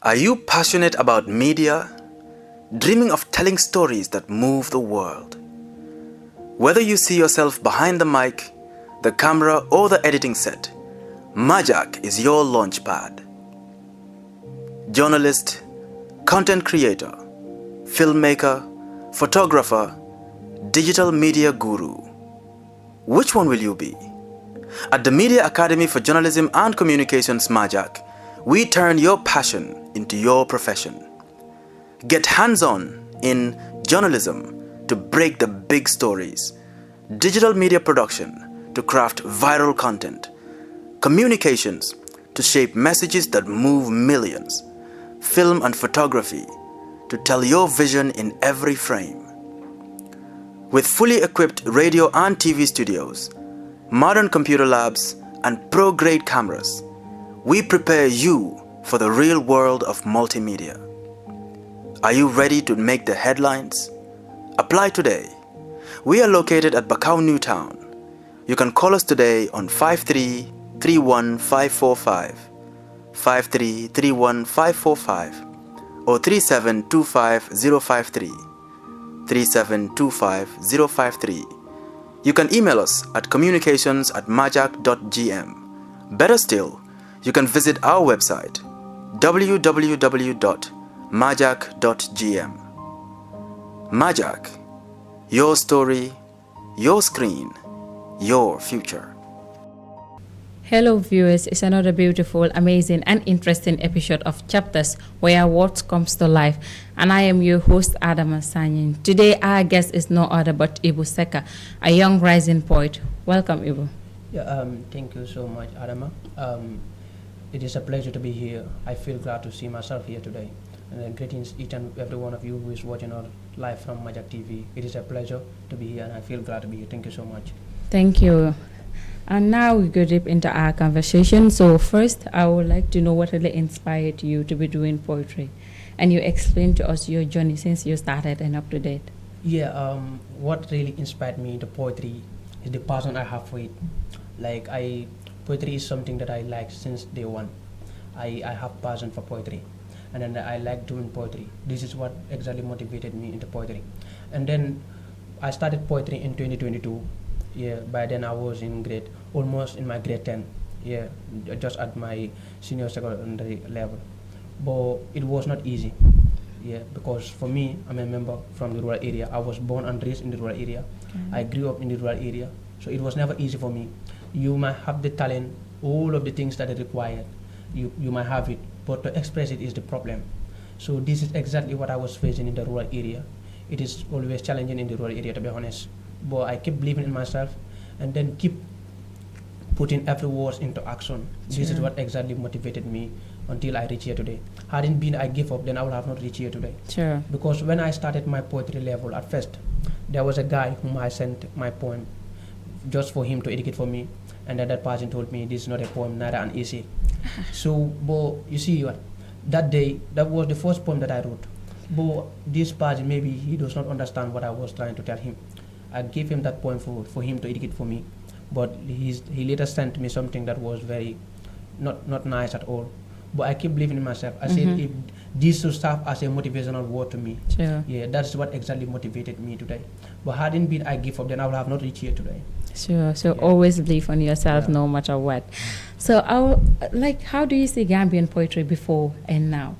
Are you passionate about media? Dreaming of telling stories that move the world? Whether you see yourself behind the mic, the camera, or the editing set, Majak is your launchpad. Journalist, content creator, filmmaker, photographer, digital media guru. Which one will you be? At the Media Academy for Journalism and Communications Majak, we turn your passion into your profession. Get hands-on in journalism to break the big stories, digital media production to craft viral content, communications to shape messages that move millions, film and photography to tell your vision in every frame. With fully equipped radio and TV studios, modern computer labs, and pro-grade cameras, we prepare you for the real world of multimedia. Are you ready to make the headlines? Apply today. We are located at Bakau Newtown. You can call us today on 53-31545, 53-31545, or 3725-053, 3725-053. You can email us at communications@majak.gm. Better still, you can visit our website www.majak.gm. Majak, your story, your screen, your future. Hello viewers, it's another beautiful, amazing and interesting episode of Chapters where words comes to life, and I am your host Adama Sanyin. Today our guest is no other but Ibu Seka, a young rising poet. Welcome Ibu. Yeah, thank you so much Adama. It is a pleasure to be here. I feel glad to see myself here today. And greetings each and every one of you who is watching our live from Majak TV. It is a pleasure to be here and I feel glad to be here. Thank you so much. Thank you. And now we go deep into our conversation. So first, I would like to know what really inspired you to be doing poetry. And you explain to us your journey since you started and up to date. Yeah, what really inspired me to poetry is the passion I have for it. Poetry is something that I like since day one. I have passion for poetry. And then I like doing poetry. This is what exactly motivated me into poetry. And then I started poetry in 2022. Yeah, by then I was almost in my grade 10. Yeah, just at my senior secondary level. But it was not easy. Yeah, because for me, I'm a member from the rural area. I was born and raised in the rural area. I grew up in the rural area. So it was never easy for me. You might have the talent, all of the things that are required. You might have it, but to express it is the problem. So this is exactly what I was facing in the rural area. It is always challenging in the rural area, to be honest. But I keep believing in myself and then keep putting every word into action. Sure. This is what exactly motivated me until I reach here today. Hadn't been I give up, then I would have not reached here today. Sure. Because when I started my poetry level at first, there was a guy whom I sent my poem just for him to educate for me. And then that person told me this is not a poem, neither an essay. So, but you see what? That day, that was the first poem that I wrote. But this person, maybe he does not understand what I was trying to tell him. I gave him that poem for him to educate for me, but he later sent me something that was very not nice at all. But I keep believing in myself. I said if this should serve as a motivational word to me. Sure. Yeah, that's what exactly motivated me today. But hadn't been I give up, then I would have not reached here today. Sure. So always believe on yourself, no matter what. So how do you see Gambian poetry before and now?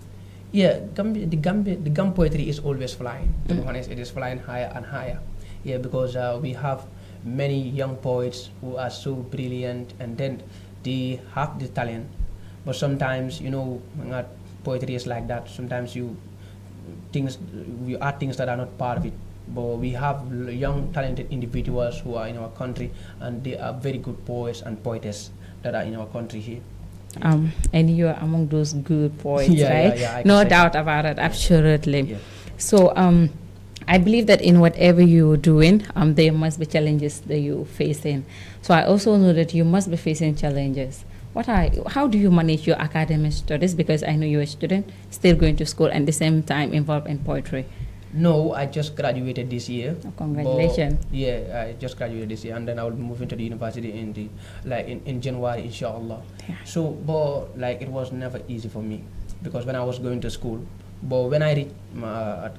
Yeah, the Gam poetry is always flying. To be honest, it is flying higher and higher. Yeah, because we have many young poets who are so brilliant and then they have the talent. But sometimes, poetry is like that. Sometimes you add things that are not part of it. But we have young talented individuals who are in our country and they are very good poets and poetess that are in our country here. And you are among those good poets, right? Yeah, no doubt about it, absolutely. Yeah. So I believe that in whatever you're doing, there must be challenges that you're facing. So I also know that you must be facing challenges. How do you manage your academic studies? Because I know you're a student, still going to school, and at the same time involved in poetry. No, I just graduated this year. Oh, congratulations. Yeah, I just graduated this year, and then I will be moving to the university in January, inshallah. Yeah. So, but it was never easy for me. because when I was going to school, but when I reached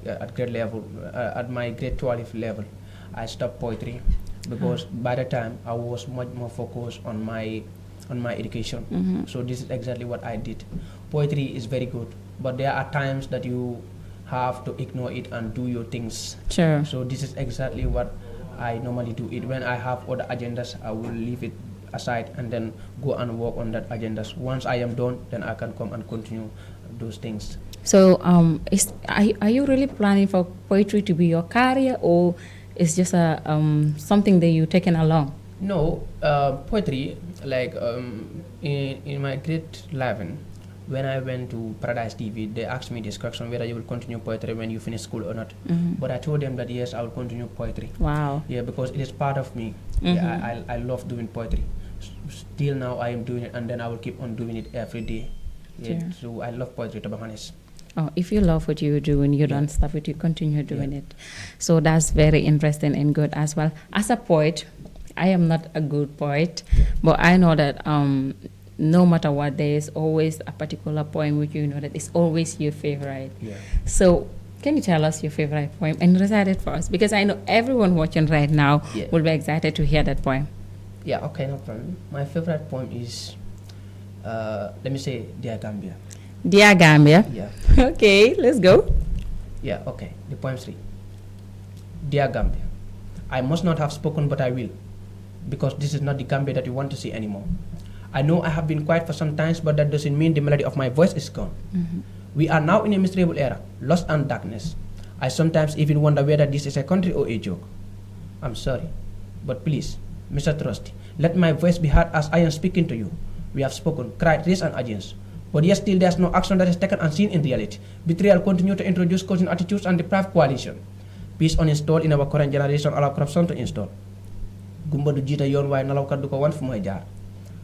at grade level, at my grade 12 level, I stopped poetry because by the time I was much more focused on my education. So this is exactly what I did. Poetry is very good, but there are times that you have to ignore it and do your things. Sure. So this is exactly what I normally do. It when I have other agendas, I will leave it aside and then go and work on that agendas. Once I am done, then I can come and continue those things. So, are you really planning for poetry to be your career, or it's just a something that you're taking along? No, poetry, like in my grade 11, when I went to Paradise TV, they asked me this question, whether you will continue poetry when you finish school or not. But I told them that yes, I will continue poetry. Wow. Yeah, because it is part of me. Yeah, I love doing poetry. Still now I am doing it, and then I will keep on doing it every day. Yeah, Sure. so I love poetry, to be honest. Oh, if you love what you're doing, you don't stop it, you continue doing it. So that's very interesting and good as well. As a poet, I am not a good poet, but I know that no matter what, there is always a particular poem which you know that is always your favorite. Yeah. So can you tell us your favorite poem and recite it for us? Because I know everyone watching right now will be excited to hear that poem. Yeah, okay, no problem. My favorite poem is, let me say, Dear Gambia. Dear Gambia. Yeah. Okay, let's go. Yeah, okay. The poem 3. Dear Gambia, I must not have spoken, but I will, because this is not the Gambia that you want to see anymore. I know I have been quiet for some time, but that doesn't mean the melody of my voice is gone. We are now in a miserable era, lost and darkness. I sometimes even wonder whether this is a country or a joke. I'm sorry, but please, Mr. Trusty, let my voice be heard as I am speaking to you. We have spoken, cried, raised an audience, but yet still there's no action that is taken and seen in reality. Betrayal continue to introduce causing attitudes and deprive coalition. Peace uninstalled in our current generation, allow corruption to install. Gumba du jita yon way nalawkat du ko wan fu moy jaar.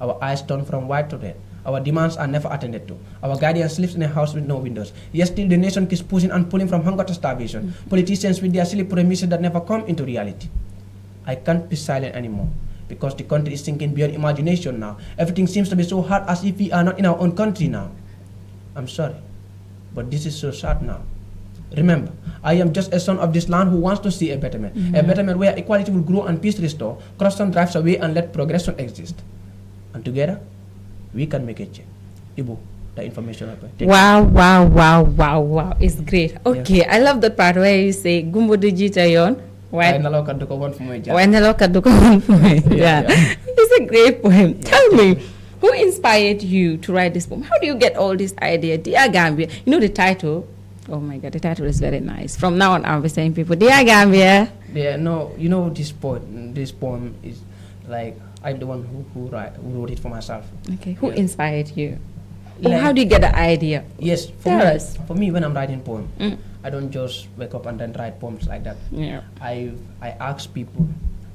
Our eyes turn from white to red. Our demands are never attended to. Our guardian sleeps in a house with no windows. Yet still the nation keeps pushing and pulling from hunger to starvation. Politicians with their silly promises that never come into reality. I can't be silent anymore, because the country is sinking beyond imagination now. Everything seems to be so hard as if we are not in our own country now. I'm sorry, but this is so sad now. Remember, I am just a son of this land who wants to see a betterment. A betterment where equality will grow and peace restore, corruption drives away and let progression exist. And together, we can make a change. Ibu, the information. Wow. It's great. Okay, I love the part where you say, Gumbo du jita yon. Why? Yeah. It's a great poem. Yeah. Tell me, who inspired you to write this poem? How do you get all this idea? Dear Gambia. You know the title? Oh my God, the title is very nice. From now on, I'll be saying people, Dear Gambia. Yeah, no, you know this poem is like, I'm the one who wrote it for myself. Okay, who inspired you? Like, how do you get the idea? Yes, for me, when I'm writing poem, I don't just wake up and then write poems like that. Yeah. I ask people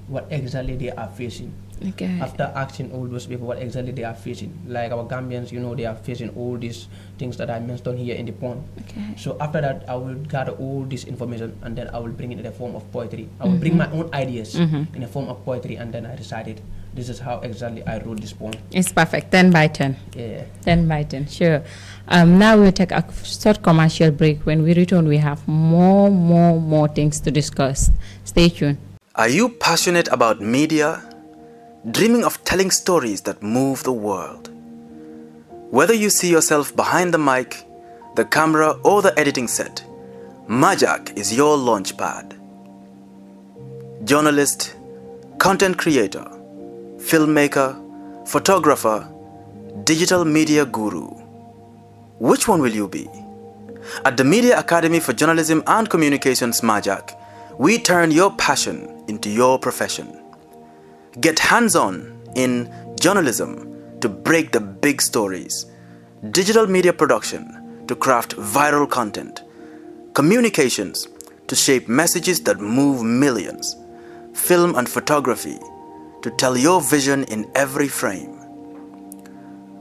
what exactly they are facing. Okay. After asking all those people what exactly they are facing, like our Gambians, you know, they are facing all these things that I mentioned here in the poem. Okay. So after that, I will gather all this information and then I will bring it in the form of poetry. I will bring my own ideas in the form of poetry and then I recite it. This is how exactly I wrote this poem. It's perfect. 10 by 10. Yeah. 10 by 10, sure. Now we'll take a short commercial break. When we return, we have more things to discuss. Stay tuned. Are you passionate about media? Dreaming of telling stories that move the world? Whether you see yourself behind the mic, the camera, or the editing set, Majak is your launchpad. Journalist, content creator, filmmaker, photographer, digital media guru. Which one will you be? At the Media Academy for Journalism and Communications, Majak, we turn your passion into your profession. Get hands-on in journalism to break the big stories, digital media production to craft viral content, communications to shape messages that move millions, film and photography to tell your vision in every frame.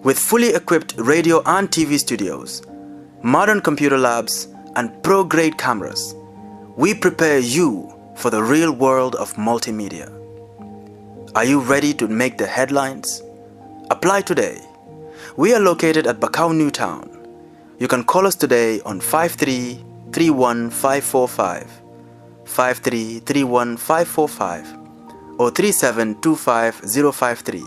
With fully equipped radio and TV studios, modern computer labs, and pro-grade cameras, we prepare you for the real world of multimedia. Are you ready to make the headlines? Apply today. We are located at Bakau New Town. You can call us today on 53-31545, 53-31545, or 3725-053,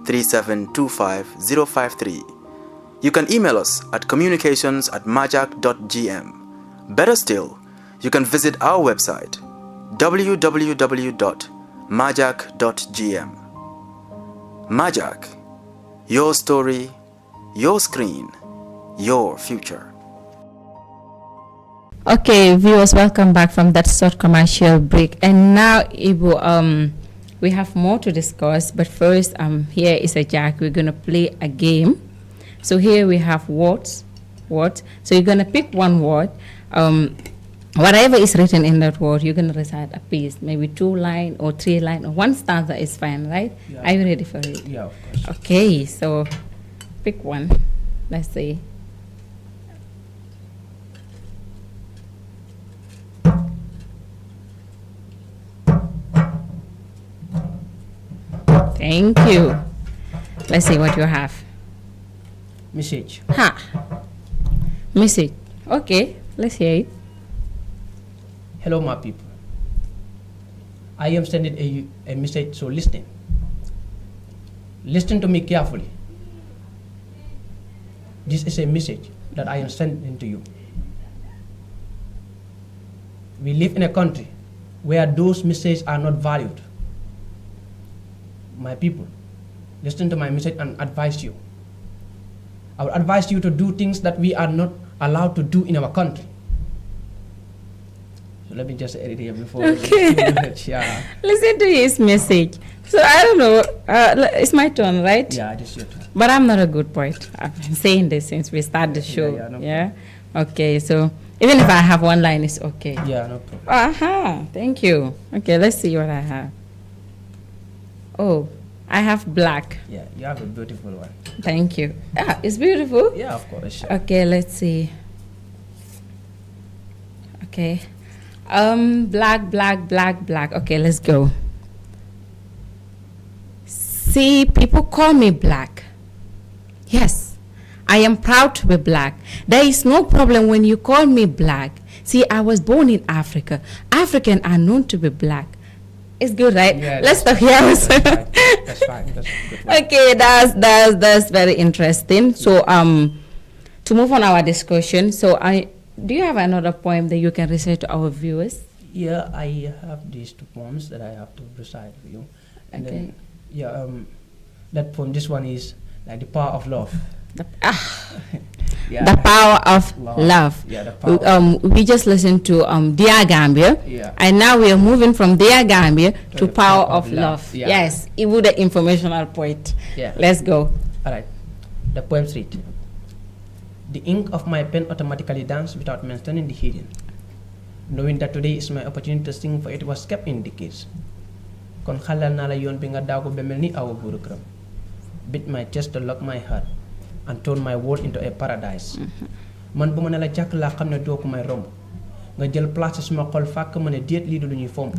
3725-053. You can email us at communications@majak.gm. Better still, you can visit our website www.majak.gm. Majak, your story, your screen, your future. Okay, viewers, welcome back from that short commercial break. And now, Ibu, we have more to discuss. But first, here is a Jack. We're gonna play a game. So here we have words. So you're gonna pick one word. Whatever is written in that word, you're gonna recite a piece, maybe 2 line or 3 line or 1 stanza is fine, right? Yeah. Are you ready for it? Yeah, of course. Okay, so pick one. Let's see. Thank you. Let's see what you have. Message. Ha. Message. Okay, let's hear it. Hello, my people. I am sending a message, so listen. Listen to me carefully. This is a message that I am sending to you. We live in a country where those messages are not valued. My people, listen to my message and advise you. I would advise you to do things that we are not allowed to do in our country. So let me just edit here before. Okay. Yeah. Listen to his message. So I don't know. It's my turn, right? Yeah, it is your turn. But I'm not a good poet. I've been saying this since we started the show. Yeah, no Yeah. Okay. So even if I have 1 line, it's okay. Yeah, no problem. Aha. Thank you. Okay. Let's see what I have. Oh, I have black. Yeah, you have a beautiful one. Thank you. Ah, it's beautiful. Yeah, of course. Okay. Let's see. Okay. Black. Okay, let's go. See, people call me black. Yes, I am proud to be black. There is no problem when you call me black. See, I was born in Africa. Africans are known to be black. It's good, right? Yeah, let's stop here. That's fine. That's fine. That's good one. Okay, that's very interesting. So, to move on our discussion, do you have another poem that you can recite to our viewers? Yeah, I have these 2 poems that I have to recite for you. And Okay. then, yeah, that poem, this one is like the power of love. Yeah. The power of love. Yeah, the power. We just listened to Dear Gambia, Yeah. and now we are moving from Dear Gambia to the power of love. Yeah. Yes, Ibu the informational poet. Yeah. Let's go. All right. The poems read. The ink of my pen automatically danced without mentioning the hidden. Knowing that today is my opportunity to sing, for it was kept in decades. Kon xalal na la yoon bi nga daaw ko ba mel ni awa buuru këram. Beat my chest to lock my heart and turn my world into a paradise. Man bu ma ne la jàkk laa xam ne doo ko may romb. Nga jël place suma xol fàkk ma ne déet lii du lu ñuy fomp.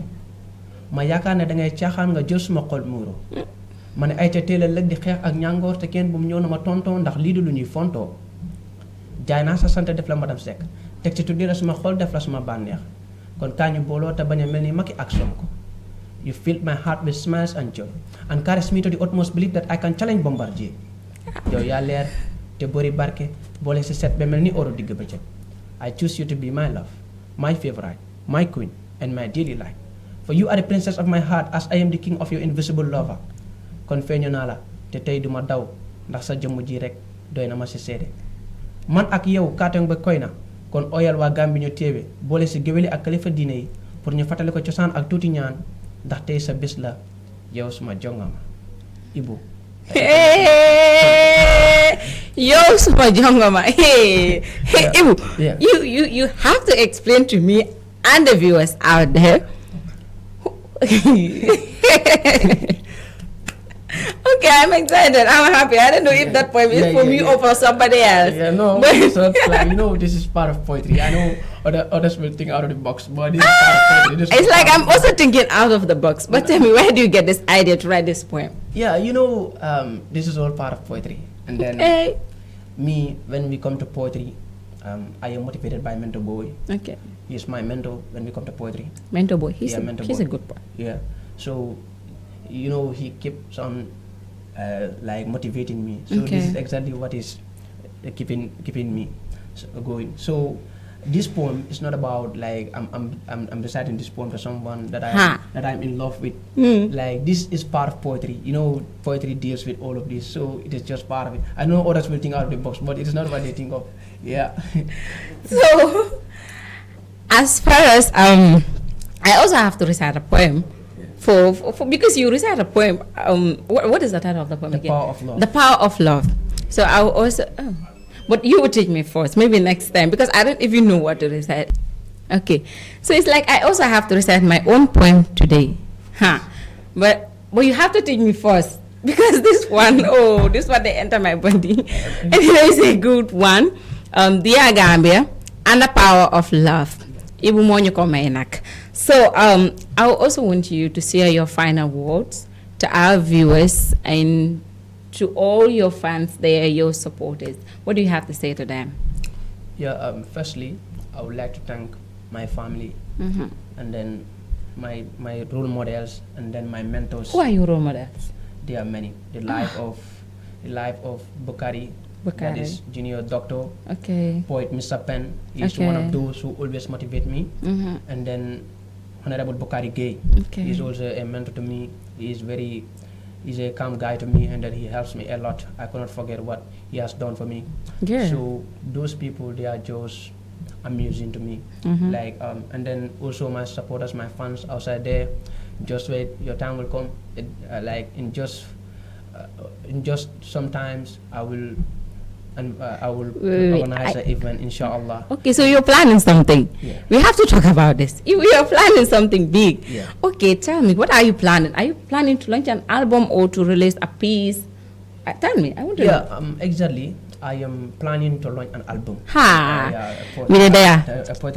Ma yaakaar ne dangay caaxaan nga jël suma xol muuro. Ma ne ay ca teel a lëg di xeex ak ñàngoor te kenn bu mu ñëw na ma tontoo ndax lii du lu ñuy fontoo. Jaay naa sa sant def la madame Seck teg ci tuddi la suma xol def la suma bànneex kon kaa ñu booloo te bañ a mel ni Macky ak Sonko. You filled my heart with smiles and joy and carries me to the utmost belief that I can challenge Bombardier. Yow yaa leer te bëri barke boole si set ba mel ni oro digg bëccëg. I choose you to be my love, my favorite, my queen and my daily life. For you are the princess of my heart as I am the king of your invisible lover. Kon feeñu naa la te tey duma daw ndax sa jëmm ji rek doy na ma si seede. Man ak yow kaatong ba koy na kon oyal waa Gàmbi ñu téewe boole si géwéli ak kalifa diine yi pour ñu fàttali ko cosaan ak tuuti ñaan ndax tey sa bés la yow suma jongama Ibu. Yo, super jongama. Hey, Yeah. Ibu, Yeah. you have to explain to me and the viewers out there. Okay, I'm excited. I'm happy. I don't know if that poem is for me or for somebody else. Yeah, no, But- so it's like, this is part of poetry. I know others will think out of the box, but this is part of poetry. This is It's like part I'm also thinking out of the box. But tell me, where do you get this idea to write this poem? Yeah, this is all part of poetry. And then Hey. me, when we come to poetry, I am motivated by Mentor Boy. Okay. He's my mentor when we come to poetry. Mentor boy. He's Mentor a Boy. good boy. Yeah. So, he keeps on like motivating me. So Okay. this is exactly what is keeping me going. So this poem is not about like I'm reciting this poem to someone that I'm in love with. Like, this is part of poetry. Poetry deals with all of this, so it is just part of it. I know others will think out of the box, but it is not what they think of. Yeah. So, as far as I also have to recite a poem for because you recite a poem. What is the title of the poem The again? Power of Love. The Power of Love. So I will also. But you will teach me first, maybe next time, because I don't even know what to recite. Okay, so it's like I also have to recite my own poem today, But you have to teach me first, because this one, they enter my body. And it is a good one. Dear Gambia, and the Power of Love. So I also want you to share your final words to our viewers and to all your fans there, your supporters. What do you have to say to them? Yeah, firstly, I would like to thank my family, and then my role models, and then my mentors. Who are your role models? There are many. The life of Bukari. That is junior doctor. Okay. Poet Mr. Pen. He is one of those who always motivate me. And then Honorable Bukari Gay. Okay. He is also a mentor to me. He's a calm guy to me, and then he helps me a lot. I cannot forget what he has done for me. Yeah. So those people, they are just amusing to me. Like, and then also my supporters, my fans outside there. Just wait, your time will come. In just sometimes I will organize an event, inshallah. Okay, so you're planning something. Yeah. We have to talk about this. We are planning something big. Yeah. Okay, tell me, what are you planning? Are you planning to launch an album or to release a piece? Tell me, I want to know. Exactly. I am planning to launch an album.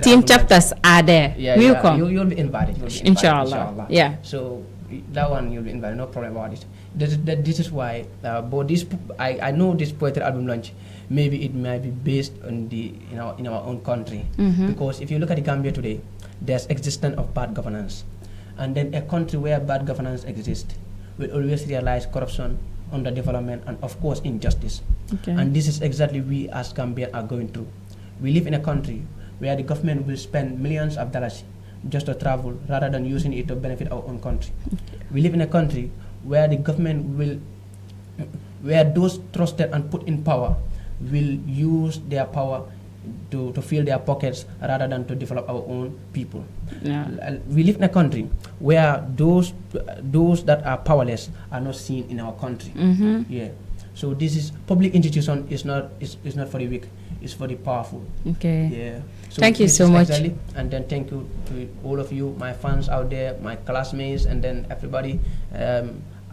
Team chapters are there. Yeah, come. You'll be invited. Inshallah. Yeah. So that one you'll be invited. No problem about it. This is why. But this, I know this poetry album launch. Maybe it might be based on in our own country, because if you look at the Gambia today, there's existence of bad governance, and then a country where bad governance exists will always realize corruption, underdevelopment, and of course injustice. Okay. And this is exactly we as Gambians are going through. We live in a country where the government will spend millions of dollars just to travel rather than using it to benefit our own country. Okay. We live in a country where the government where those trusted and put in power will use their power to fill their pockets rather than to develop our own people. Yeah. We live in a country where those that are powerless are not seen in our country. Yeah. So this is public institution is not for the weak, it's for the powerful. Okay. Yeah. So thank you so much. Exactly, and then thank you to all of you, my fans out there, my classmates, and then everybody.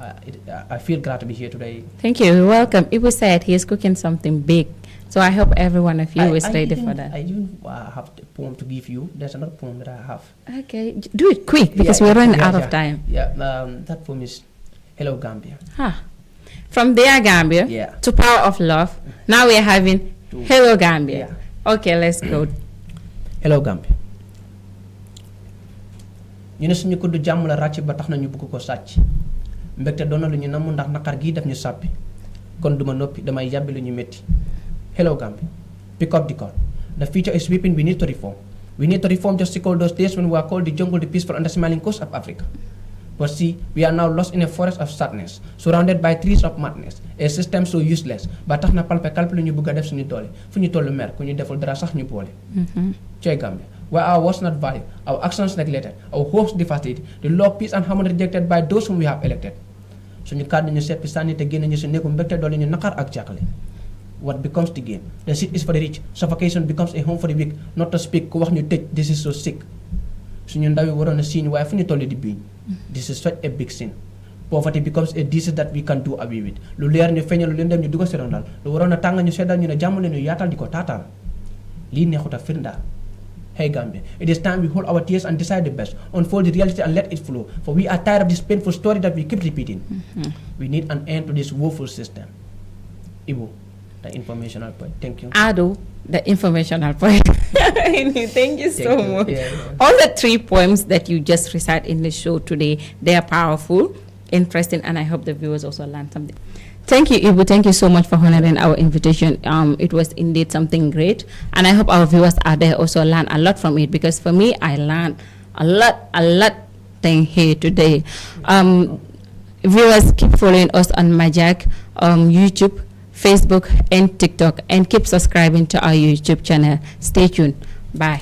I feel glad to be here today. Thank you. You're welcome. It was said he is cooking something big, so I hope every one of you is ready for that. I even have a poem to give you. There's another poem that I have. Okay, do it quick because we're running out of time. Yeah, that poem is Hello Gambia. From Dear Gambia to Power of Love. Now we are having Hello Gambia. Yeah. Okay, let's go. Hello Gambia. ñu ne suñu kuddu jàmm la ràcc ba tax na ñu bëgg ko sàcc mbégte doon na lu ñu namm ndax naqar gii def ñu sàppi kon duma noppi damay yàbbi lu ñu métti. Hello Gambia, pick up the call. The future is sweeping, we need to reform. We need to reform just to call those days when we were called the jungle, the peaceful and the smiling coast of Africa. But see, we are now lost in a forest of sadness, surrounded by trees of madness, a system so useless. Ba tax na palpe kalpe lu ñu bëgg a def suñu doole fu ñu tollu mer ku ñu deful dara sax ñu boole. Cey Gambia, where our words not valued, our actions neglected, our hopes devastated, the law, peace and harmony rejected by those whom we have elected. Suñu kàddu ñu seppi sànni te génn ñu si néegu mbégte doole ñu naqar ak jàkkale. What becomes the game? The seat is for the rich. Suffocation becomes a home for the weak. Not to speak, ku wax ñu tëj, this is so sick. Suñu ndaw yi waroon a siiñ waaye fu ñu toll di biiñ. This is such a big sin. Poverty becomes a disease that we can do away with. Lu leer ñu feeñal lu lëndëm ñu dugal si rondal. Lu waroon a tàng ñu seddal ñu ne jàmm leen ñu yaatal di ko taatal. Lii neexut a firndaal. Hey Gambia, it is time we hold our tears and decide the best. Unfold the reality and let it flow. For we are tired of this painful story that we keep repeating. We need an end to this woeful system. Ibu, the informational point. Thank you. Ado, the informational point. Thank you so Thank you. much. Yeah, yeah. All the 3 poems that you just recite in the show today, they are powerful, interesting, and I hope the viewers also learn something. Thank you, Ibu. Thank you so much for honoring our invitation. It was indeed something great, and I hope our viewers out there also learn a lot from it, because for me, I learned a lot thing here today. Viewers, keep following us on Majak, YouTube, Facebook, and TikTok, and keep subscribing to our YouTube channel. Stay tuned. Bye.